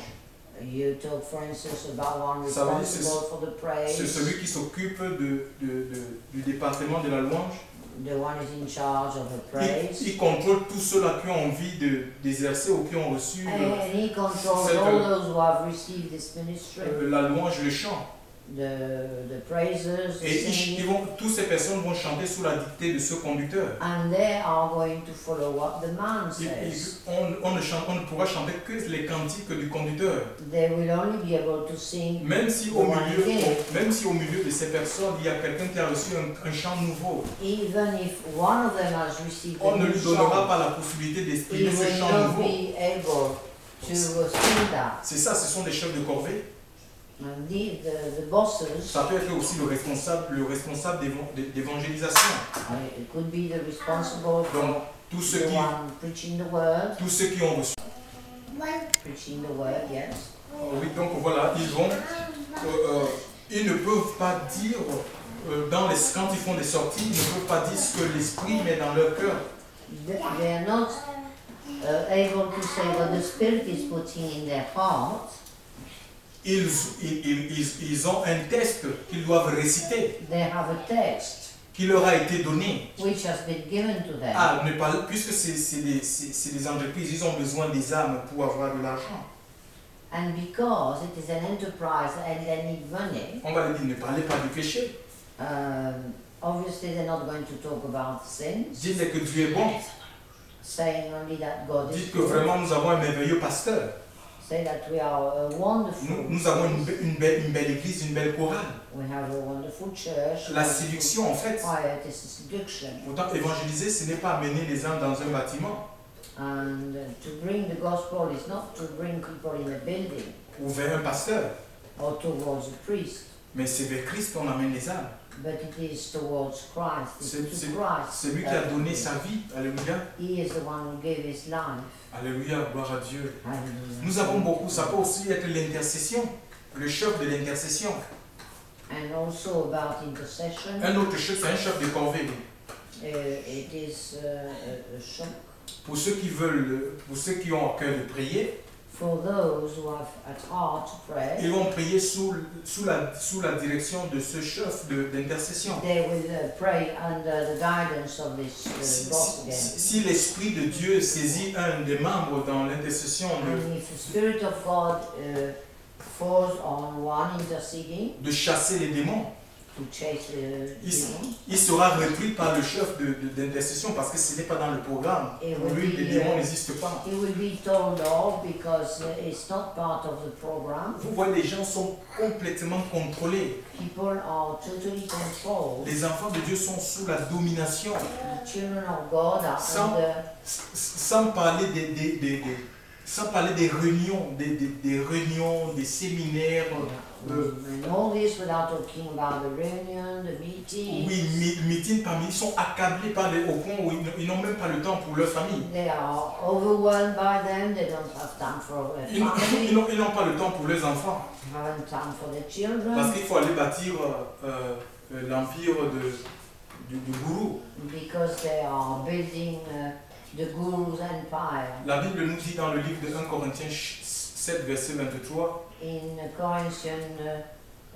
You talk, for instance, about one Ça veut dire responsible for the c'est praise, celui qui s'occupe du département de la louange. the one is in charge of the praise, Il contrôle tous ceux-là qui ont envie d'exercer ou qui ont reçu and he controls cette, all those who have received this ministry, la louange, le chant. the praisers, the Et singing, toutes ces personnes vont chanter sous la dictée de ce conducteur. and they are going to follow what the man says. On ne pourra chanter que les cantiques du conducteur. They will only be able to sing. Même si au milieu de ces personnes, il y a quelqu'un qui a reçu un chant nouveau, Even if one of them has received on a ne new lui donnera song, pas la possibilité he d'exprimer ce will chant not nouveau. be able to sing that. C'est ça, ce sont des chefs de corvée. And the bosses, Ça peut être aussi le responsable d'évangélisation. it could be the responsible for Donc, tous ceux the qui one preaching the word, ont reçu. preaching the word, yes. Oui, donc voilà, ils ne peuvent pas dire, quand ils font des sorties, ils ne peuvent pas dire ce que l'Esprit met dans leur cœur. They are not able to say what the Spirit is putting in their heart. Ils ont un texte qu'ils doivent réciter, They have a text qui leur a été donné. which has been given to them. Puisque c'est des entreprises, ils ont besoin des âmes pour avoir de l'argent. And because it is an enterprise and they need money, On va leur dire, ne parlez pas du péché. obviously they're not going to talk about sins, Dites que Dieu est bon. saying only that God is Dites que good. vraiment nous avons un merveilleux pasteur. Say that we are wonderful. Nous avons une belle église, une belle chorale. We have a wonderful church. La séduction, en fait, Quiet is a seduction. pourtant évangéliser, ce n'est pas amener les âmes dans un bâtiment And to bring the gospel is not to bring people in a building ou vers un pasteur, or towards a priest, mais c'est vers Christ qu'on amène les âmes. but it is towards Christ. It's to Christ. C'est lui qui a donné sa vie. Alléluia. He is the one who gave his life. Alléluia, gloire à Dieu. Hallelujah. Nous avons beaucoup, ça peut aussi être l'intercession, le chef de l'intercession. And also about intercession. Un autre chef, c'est un chef de corvée. It is a shock Pour ceux qui veulent, pour ceux qui ont à cœur de prier, for those who have at heart to pray. ils vont prier sous la direction de ce chef d'intercession. They will pray under the guidance of this boss again. Si l'Esprit de Dieu saisit un des membres dans l'intercession And if the Spirit of God falls on one interceding de chasser les démons, to chase the demons, il sera repris par le chef d'intercession parce que ce n'est pas dans le programme. Pour lui, les démons n'existent pas. he will be told off because it's not part of the program. Vous voyez, les gens sont complètement contrôlés. People are totally controlled. Les enfants de Dieu sont sous la domination. The children of God are Sans parler sans parler des réunions, des réunions, des séminaires. and all this without talking about the reunion, the meeting. Oui, meeting parmi ils sont accablés par au point où ils n'ont même pas le temps pour leur famille. They are overwhelmed by them. They don't have time for their family. Ils n'ont pas le temps pour leurs enfants. Haven't time for their children. Parce qu'il faut aller bâtir l'empire du gourou. Because they are building the guru's empire. La Bible nous dit dans le livre de 1 Corinthiens 7, verset 23. In Corinthians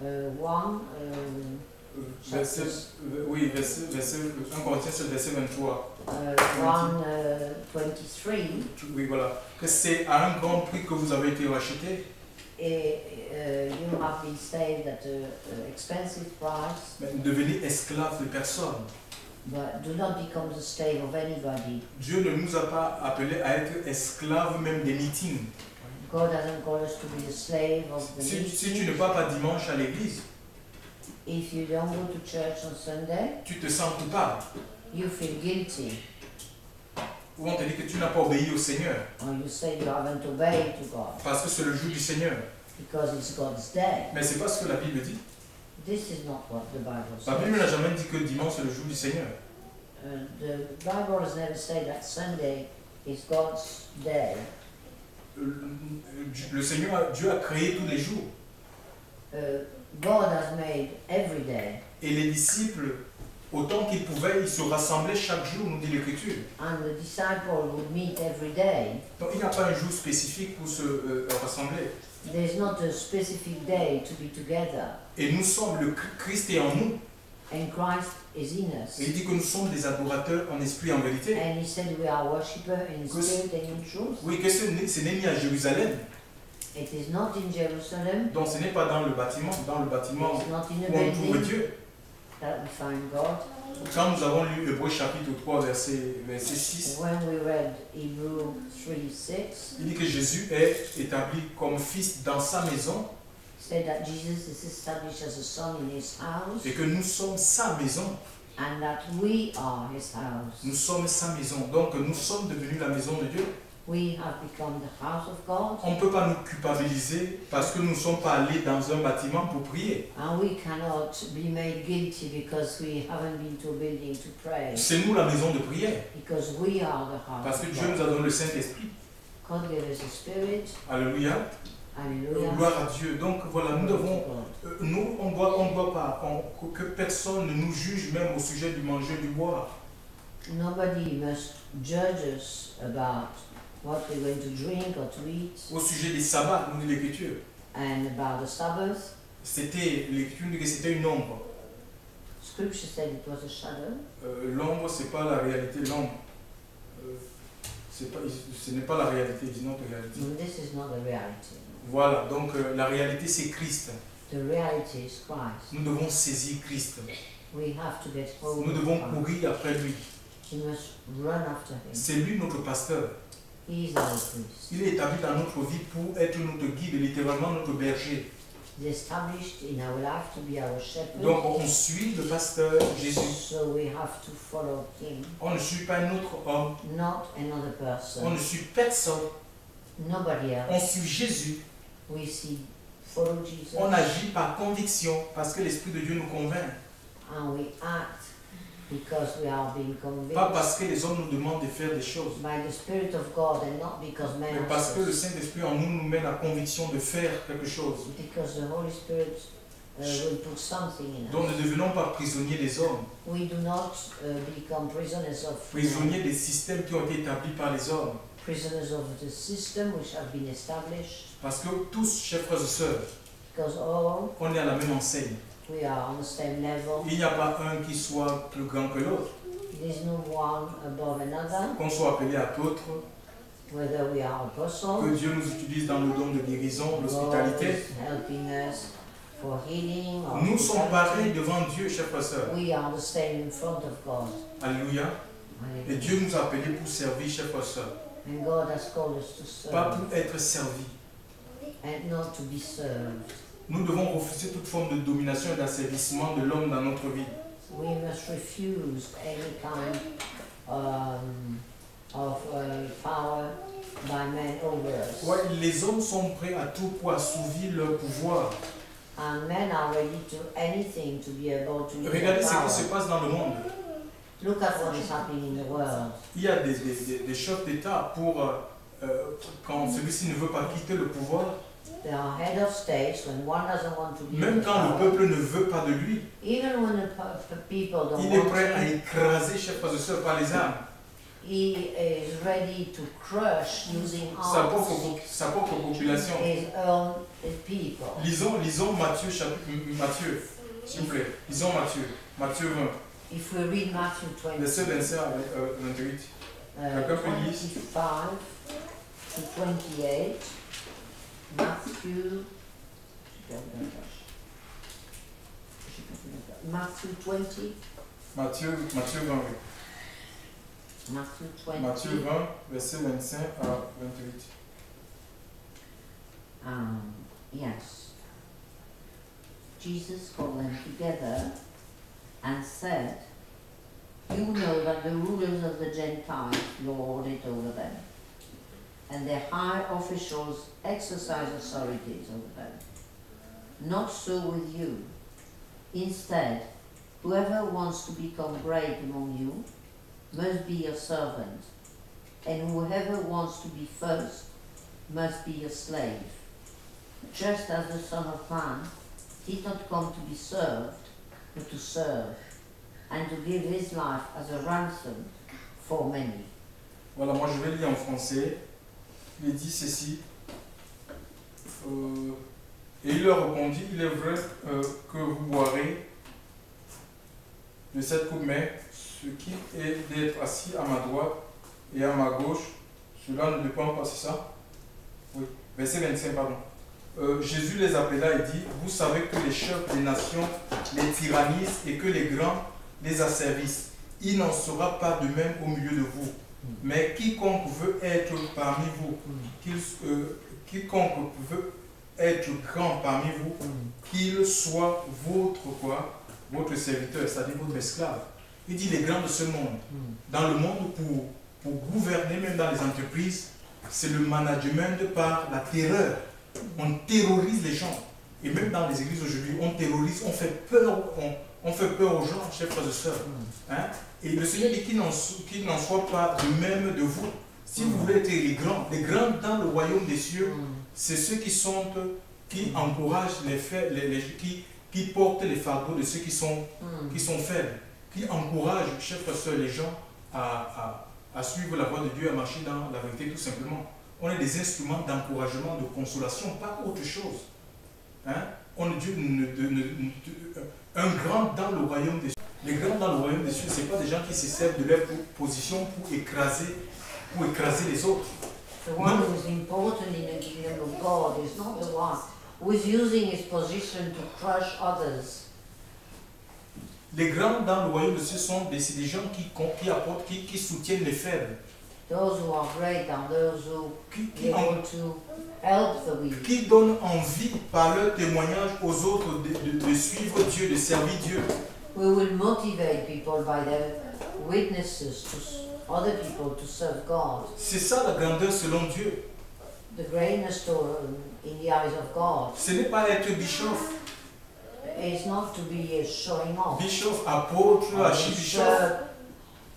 1, verset 1 Corinthiens 7, verset 23. 23. Oui, voilà. Que c'est à un grand prix que vous avez été rachetés. You have been saved at an expensive price. Mais ne devenez esclaves de personne. But do not become the slave of anybody. Dieu ne nous a pas appelés à être esclaves même des meetings. God hasn't called us to be the slave of the meeting. Si tu ne vas pas dimanche à l'église, If you don't go to church on Sunday, tu te sens coupable. you feel guilty. Ou on te dit que tu n'as pas obéi au Seigneur. Or you say you haven't obeyed to God. Parce que c'est le jour du Seigneur. Because it's God's day. Mais c'est pas ce que la Bible dit. This is not what the Bible La Bible n'a says. jamais dit que dimanche c'est le jour du Seigneur. The Bible has never said that Sunday is God's day. Le Seigneur, Dieu a créé tous les jours. God has made every day. Et les disciples, autant qu'ils pouvaient, ils se rassemblaient chaque jour, nous dit l'Écriture. And the disciples would meet every day. Donc il n'y a pas un jour spécifique pour se rassembler. There's not a specific day to be together. Et nous sommes, le Christ est en nous. And Christ is in us. Et il dit que nous sommes des adorateurs en esprit et en vérité. And he said we are worshippers in spirit and in truth. Oui, que ce n'est ni à Jérusalem. It is not in Jerusalem. Donc ce n'est pas dans le bâtiment It's not in a où on trouve building Dieu. that we find God. Quand nous avons lu Hébreux chapitre 3, verset 6, When we read Hebrews 3:6, il dit que Jésus est établi comme fils dans sa maison said that Jesus is established as a son in his house et que nous sommes sa maison. and that we are his house. Nous sommes sa maison. Donc nous sommes devenus la maison de Dieu. We have become the house of God. On ne peut pas nous culpabiliser parce que nous ne sommes pas allés dans un bâtiment pour prier. And we cannot be made guilty because we haven't been to a building to pray. C'est nous la maison de prière. Because we are the house Parce que of Dieu nous God. a donné le Saint-Esprit. God gave us a spirit. Alléluia. Hallelujah. Gloire à Dieu. Donc voilà, nous devons, God. nous, on doit pas, que personne ne nous juge même au sujet du manger, du boire. Nobody must judge us about what we're going to drink or to eat Au sujet des sabbats, nous dit l'Écriture. and about the Sabbath. L'Écriture dit que c'était une ombre. Scripture said it was a shadow. L'ombre, c'est pas la réalité, l'ombre. Ce n'est pas la réalité, it's not the reality. And this is not the reality. Voilà, donc la réalité c'est Christ. The reality is Christ. Nous devons saisir Christ. We have to get hold Nous of devons Christ. courir après lui. We must run after him. C'est lui notre pasteur. He is our priest. Il est établi dans notre vie pour être notre guide, littéralement notre berger. He is established in our life to be our shepherd. Donc on suit le pasteur Jésus. So we have to follow him, On ne suit pas un autre homme. not another On person. ne suit personne. Nobody On else. suit Jésus. We see follow Jesus. On agit par conviction parce que l'Esprit de Dieu nous convainc. and we act because we are being Pas convinced parce que les hommes nous demandent de faire des choses, by the Spirit of God and not because mais man parce asks que le us. Saint-Esprit en nous nous met la conviction de faire quelque chose. Because the Holy Spirit will put something in Donc us. ne devenons pas prisonniers des hommes, We do not become prisoners of men, prisonniers des systèmes qui ont été établis par les hommes. prisoners of the system which have been established, Parce que tous, chers frères et sœurs, because all on est à la même enseigne. we are on the same level. Il n'y a pas un qui soit plus grand que l'autre, There's no one above another, qu'on soit appelé apôtre, whether we are que apostles, Dieu nous utilise dans le don de guérison, God l'hospitalité. is helping us for healing or Nous sommes pareils hospitality. devant Dieu, chers frères et sœurs. We are the same in front of God. Alléluia. Et Dieu nous a appelés pour servir, chers frères et sœurs. And God has called us to Pas serve pour être servis. and not to be served. Nous devons refuser toute forme de domination et d'asservissement de l'homme dans notre vie. We must refuse any kind of power by men over us. Ouais, les hommes sont prêts à tout pour assouvir leur pouvoir. And men are ready to anything to be able to use Regardez their ce qui se power. passe dans le monde. Look at what is happening in the world. Il y a des chefs d'État pour, quand celui-ci ne veut pas quitter le pouvoir, There are head of states when one doesn't want to be in même the quand le power. peuple ne veut pas de lui, Even when the people don't il est want prêt à him, écraser, chers frères et sœurs, par les armes. he is ready to crush using Sa arms propre population. his own people. Lisons Matthieu, Matthieu, s'il vous plaît. Lisons Matthieu, Matthieu 20, If we read Matthew 20, verset 25 à 28. Quelqu'un peut lire? 25 to 28, Matthew 20, Matthieu 20, oui. Matthew 20, Matthieu 20, verset 25 à 28. Yes. Jesus called them together and said, "You know that the rulers of the Gentiles lord it over them, and their high officials exercise authorities over them. Not so with you. Instead, whoever wants to become great among you must be your servant, and whoever wants to be first must be your slave. Just as the Son of Man did not come to be served, but to serve, and to give his life as a ransom for many." Voilà, moi je vais lire en français. Il dit ceci. Et il leur répondit, il est vrai que vous boirez de cette coupe, mais ce qui est d'être assis à ma droite et à ma gauche, cela ne dépend pas, c'est ça? Oui, verset 25, pardon. Jésus les appela et dit, vous savez que les chefs des nations les tyrannisent et que les grands les asservissent. Il n'en sera pas de même au milieu de vous. Mais quiconque veut être parmi vous, quiconque veut être grand parmi vous, qu'il soit votre quoi? Votre serviteur, c'est-à-dire votre esclave. Il dit les grands de ce monde. Dans le monde, pour gouverner, même dans les entreprises, c'est le management par la terreur. On terrorise les gens. Et même dans les églises aujourd'hui, on terrorise, on fait peur, on fait peur aux gens, chers frères et sœurs. Hein? Et le Seigneur dit qu'il n'en soit pas de même de vous. Si vous voulez être les grands dans le royaume des cieux, c'est ceux qui encouragent qui portent les fardeaux de ceux qui sont faibles, qui encouragent, chers frères et sœurs, les gens à suivre la voie de Dieu, à marcher dans la vérité tout simplement. On est des instruments d'encouragement, de consolation, pas autre chose. Hein? Un grand dans le royaume des cieux. Les grands dans le royaume des cieux, ce n'est pas des gens qui se servent de leur position pour écraser les autres. The one who is important in the kingdom of God is not the one who is using his position to crush others. Les grands dans le royaume des cieux sont des gens qui soutiennent les faibles. Those who are great are those who are able to help the weak. Qui donnent envie par leur témoignage aux autres de suivre Dieu, de servir Dieu. We will motivate people by their witnesses to other people to serve God. C'est ça la grandeur selon Dieu. The greatness in the eyes of God. Ce n'est pas être bishop. is not to be showing off. Bishop, apôtre, Or archibishop. bishop,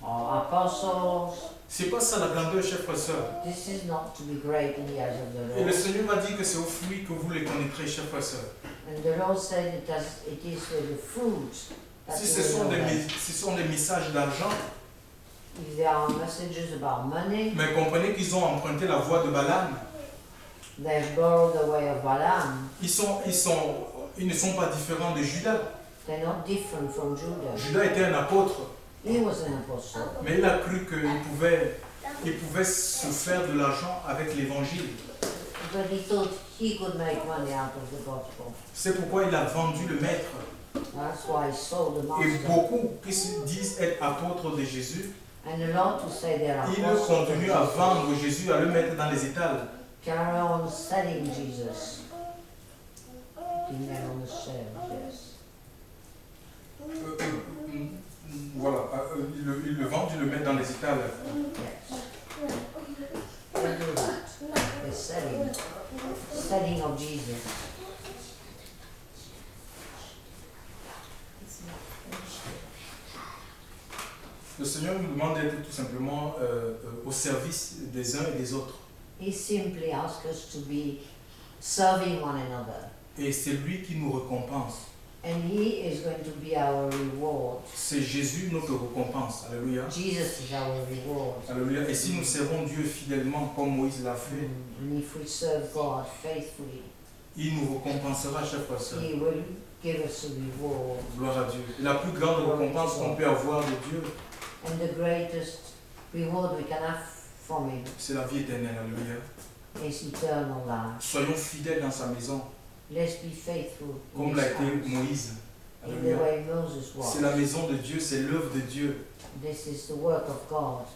or apostles. C'est pas ça la grandeur, chers frères et sœurs. This is not to be great in the eyes of the Et le Lord. Seigneur m'a dit que c'est aux fruits que vous les connaîtrez, chers frères et sœurs. And the Lord said it is the fruits that Si you ce will sont, know them. ce sont des messages d'argent, If there are messages about money, mais comprenez qu'ils ont emprunté la voie de Balaam. they've borrowed the way of Balaam. Ils ne sont pas différents de Judas. They're not different from Judah. Judas était un apôtre, He was an apostle, mais il a cru qu'il pouvait se faire de l'argent avec l'évangile. but he thought he could make money out of the gospel. C'est pourquoi il a vendu le maître. That's why he sold the Et master. beaucoup qui se disent être apôtres de Jésus, And a lot to say they are ils apostles of continuent à Jesus. vendre Jésus, à le mettre dans les étals. Carry on selling Jesus. Putting them on the shelves, yes. Voilà, ils le vendent, ils le mettent dans les étals. Yes. They do that. They're selling of Jesus. Le Seigneur nous demande d'être tout simplement au service des uns et des autres. He simply asks us to be serving one another. Et c'est lui qui nous récompense. And He is going to be our reward. C'est Jésus notre récompense. Alléluia. Jesus is our reward. Alléluia. Et si nous servons Dieu fidèlement comme Moïse l'a fait, And if we serve God faithfully, il nous récompensera chaque fois seul. He will give us a reward. Gloire à Dieu. La plus grande récompense qu'on peut avoir de Dieu, And the greatest reward we can have from Him c'est la vie éternelle. Alléluia. is eternal life. Soyons fidèles dans sa maison, Let's be faithful in comme His l'a été house, Moïse. in the Alléluia. way Moses was. C'est la maison de Dieu, c'est l'œuvre de Dieu. This is the work of God.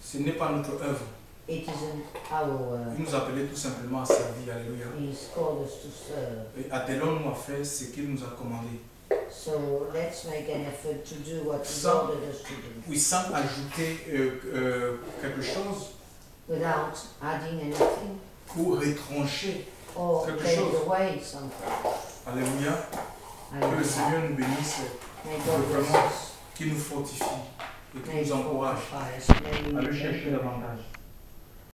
Ce n'est pas notre œuvre. It isn't our work. Il nous appelait tout simplement à servir. Alléluia. He's called us to serve. Et attelons-nous à faire ce qu'il nous a commandé. So let's make an effort to do what He Sans- ordered us to do, Oui, sans ajouter quelque chose without adding anything ou retrancher. or Quelque take chose. away something. Alléluia. Que le Hallelujah. Seigneur nous bénisse, May God bless vraiment us. qu'il nous fortifie et May qu'il He nous encourage fortify us. May à we le chercher davantage.